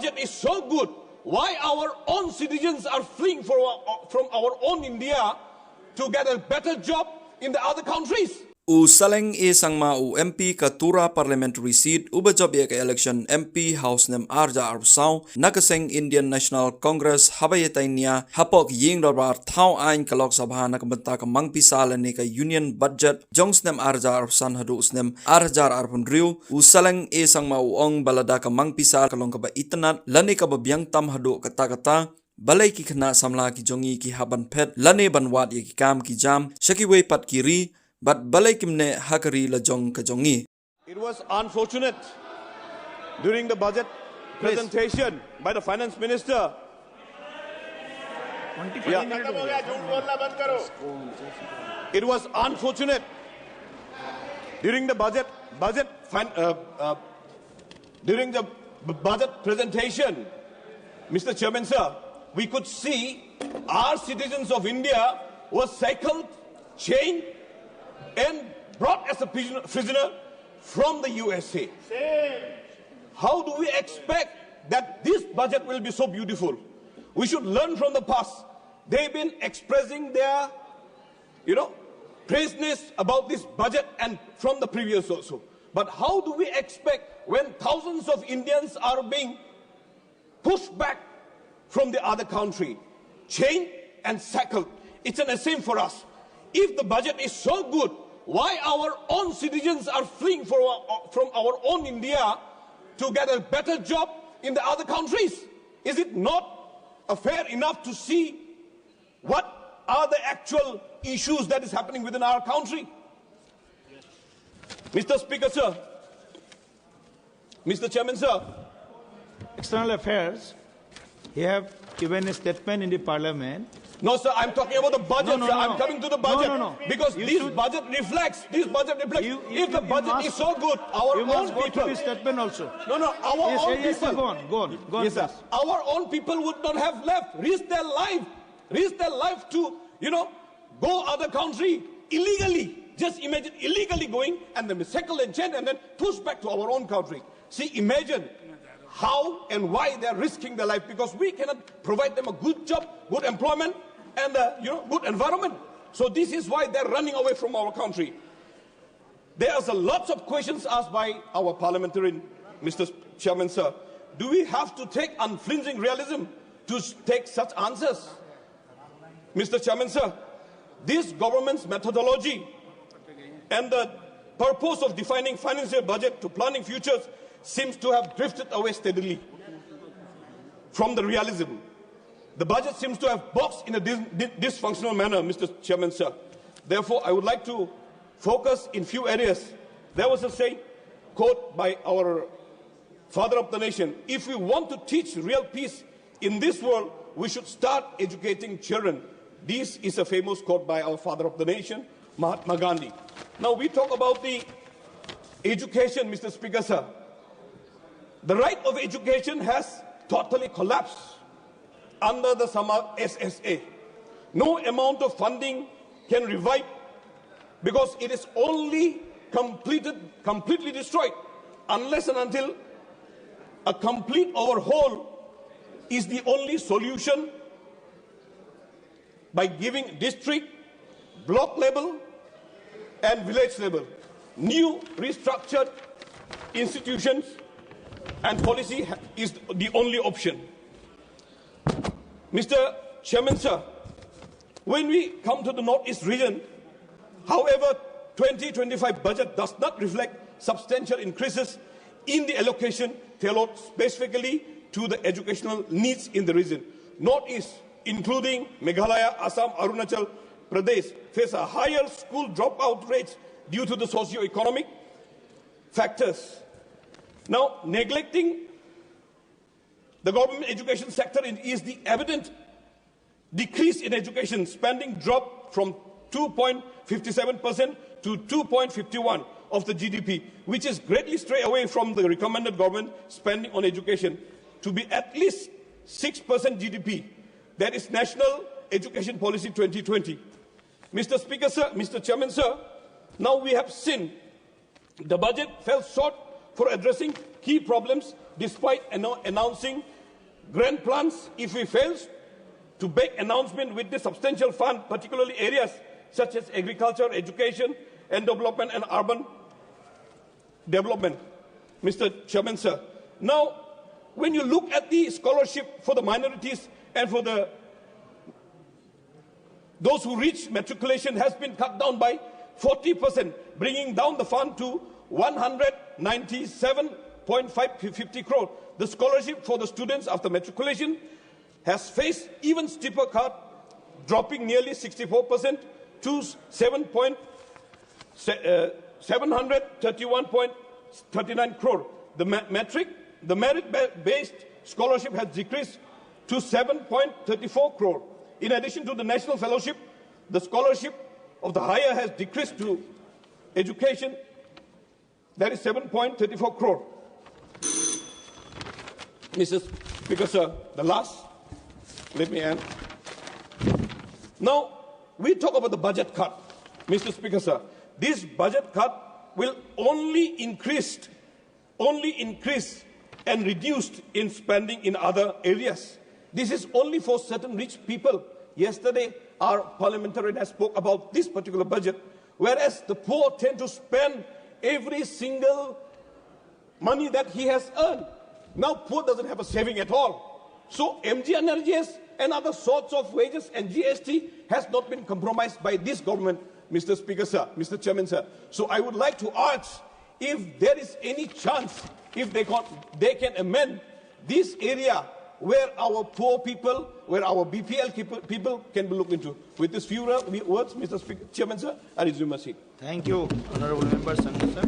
budget is so good, why our own citizens are fleeing from our own India to get a better job in the other countries? U Saleng e Sangma u MP Katura parliamentary seat ubajob ek election MP House nem arja arsau nakaseng Indian National Congress habayetainia hapok ying dobar thau ain kalok sabha nakabanta ka mangpisal ne ka union budget jongs nem arja arsan hadus nem arjar arpun riu u Saleng e Sangma u ong balada ka mangpisal kalong ka ba itanat lani ka ba biang tam hadu kata Balei ki khna Samla ki jongi ki haban phet lane banwat ye ki kam ki jam Kiwei pat kiri but Balei kimne hakari la jong ka jongi. It was unfortunate during the budget presentation by the finance minister. It was unfortunate during the budget presentation, Mr. Chairman, sir, we could see our citizens of India were shackled, chained, and brought as a prisoner from the USA. How do we expect that this budget will be so beautiful? We should learn from the past. They've been expressing their, praiseness about this budget and from the previous also. But how do we expect when thousands of Indians are being pushed back from the other country, chained and shackled? It's an shame for us. If the budget is so good, why our own citizens are fleeing from our own India to get a better job in the other countries? Is it not fair enough to see what are the actual issues that is happening within our country? Mr. Speaker, sir, Mr. Chairman, sir, External Affairs, he have given a statement in the Parliament. No, sir, I'm talking about the budget, No, sir. no, I'm no. coming to the budget. No. Because this budget reflects, if the budget is so good, our You own must go people... to the statement also. No, our Yes, own yes, people... go on, Yes, sir. please. Our own people would not have left, risk their life to, go other country illegally. Just imagine illegally going and then be shackled and chained and then pushed back to our own country. See, imagine how and why they are risking their life, because we cannot provide them a good job, good employment, and good environment. So this is why they're running away from our country. There's lots of questions asked by our parliamentarian, Mr. Chairman, sir. Do we have to take unflinching realism to take such answers? Mr. Chairman, sir, this government's methodology and the purpose of defining financial budget to planning futures seems to have drifted away steadily from the realism. The budget seems to have boxed in a dysfunctional manner, Mr. Chairman, sir. Therefore, I would like to focus in few areas. There was a saying, quote by our father of the nation: if we want to teach real peace in this world, we should start educating children. This is a famous quote by our father of the nation, Mahatma Gandhi. Now we talk about the education, Mr. Speaker, sir. The right of education has totally collapsed under the Samla SSA. No amount of funding can revive, because it is only completely destroyed unless and until a complete overhaul is the only solution, by giving district, block level and village level new restructured institutions and policy is the only option. Mr. Chairman, sir, when we come to the Northeast region, however, 2025 budget does not reflect substantial increases in the allocation tailored specifically to the educational needs in the region. Northeast, including Meghalaya, Assam, Arunachal Pradesh, face a higher school dropout rates due to the socio-economic factors. Now, neglecting the government education sector is the evident decrease in education spending, dropped from 2.57% to 2.51% of the GDP, which is greatly stray away from the recommended government spending on education to be at least 6% GDP. That is National Education Policy 2020. Mr. Speaker, sir, Mr. Chairman, sir, now we have seen the budget fell short for addressing key problems despite announcing grand plans if we fail to make announcement with the substantial fund, particularly areas such as agriculture, education, and development and urban development. Mr. Chairman, sir. Now, when you look at the scholarship for the minorities and for those who reach matriculation has been cut down by 40%, bringing down the fund to 197.550 crore. The scholarship for the students after matriculation has faced even steeper cut, dropping nearly 64% to 731.39 crore. The merit-based scholarship has decreased to 7.34 crore. In addition to the national fellowship, the scholarship of the higher has decreased to education, that is 7.34 crore. Mr. Speaker, sir, the last, let me end. Now, we talk about the budget cut. Mr. Speaker, sir, this budget cut will only increase and reduced in spending in other areas. This is only for certain rich people. Yesterday, our parliamentarian has spoke about this particular budget, whereas the poor tend to spend every single money that he has earned. Now, poor doesn't have a saving at all. So, MGNRGS and other sorts of wages and GST has not been compromised by this government, Mr. Speaker, sir, Mr. Chairman, sir. So, I would like to urge, if there is any chance, if they can amend this area where our poor people, where our BPL people can be looked into. With these few words, Mr. Speaker, Chairman, sir, I resume my seat. Thank you, Honorable Member Sangma, sir.